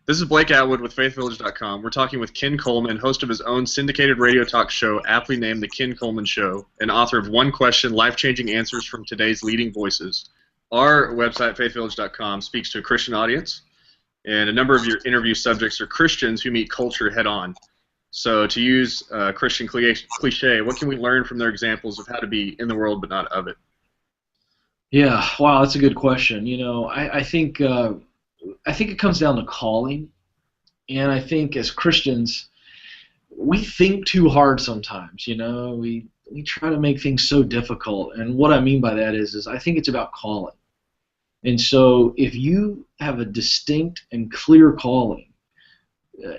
This is Blake Atwood with FaithVillage.com. We're talking with Ken Coleman, host of his own syndicated radio talk show, aptly named The Ken Coleman Show, and author of One Question, Life-Changing Answers from Today's Leading Voices. Our website, FaithVillage.com, speaks to a Christian audience, and a number of your interview subjects are Christians who meet culture head-on. So to use Christian cliche, what can we learn from their examples of how to be in the world but not of it? Yeah, wow, that's a good question. I think it comes down to calling, and I think as Christians, we think too hard sometimes. We try to make things so difficult, and what I mean by that is I think it's about calling. And so if you have a distinct and clear calling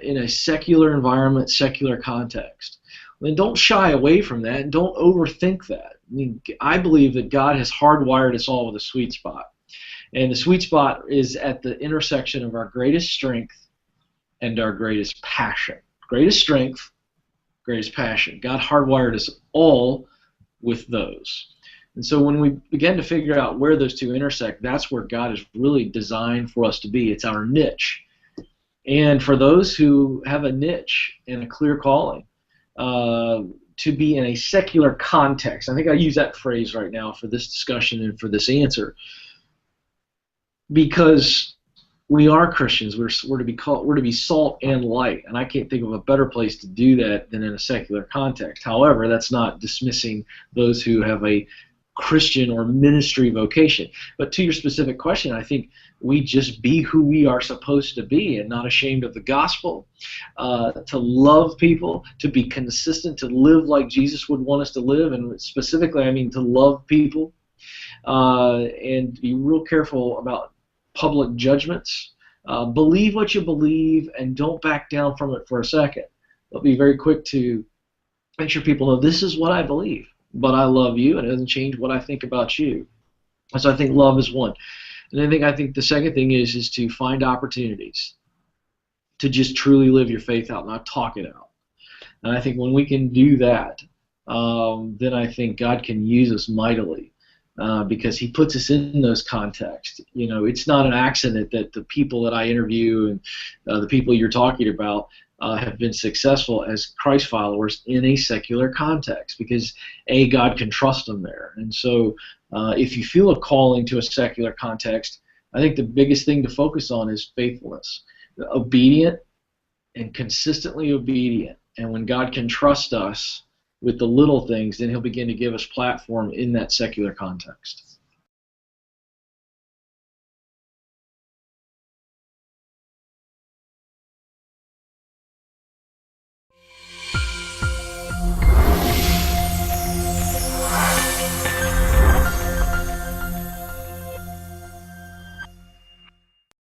in a secular environment, secular context, then don't shy away from that and don't overthink that. I believe that God has hardwired us all with a sweet spot. And the sweet spot is at the intersection of our greatest strength and our greatest passion. Greatest strength, greatest passion. God hardwired us all with those. And so when we begin to figure out where those two intersect, that's where God is really designed for us to be. It's our niche. And for those who have a niche and a clear calling, to be in a secular context, I think I use that phrase right now for this discussion and for this answer, because we are Christians. We're to be salt and light, and I can't think of a better place to do that than in a secular context. However, that's not dismissing those who have a Christian or ministry vocation. But to your specific question, I think we just be who we are supposed to be and not ashamed of the gospel, to love people, to be consistent, to live like Jesus would want us to live, and specifically I mean to love people, and be real careful about public judgments. Believe what you believe and don't back down from it for a second. But be very quick to make sure people know this is what I believe, but I love you, and it doesn't change what I think about you. And so I think love is one. And I think the second thing is to find opportunities to just truly live your faith out, not talk it out. And I think when we can do that, then I think God can use us mightily, because He puts us in those contexts. It's not an accident that the people that I interview and the people you're talking about have been successful as Christ followers in a secular context, because God can trust them there. And so if you feel a calling to a secular context, I think the biggest thing to focus on is faithfulness, obedient and consistently obedient. And when God can trust us with the little things, then He'll begin to give us platform in that secular context.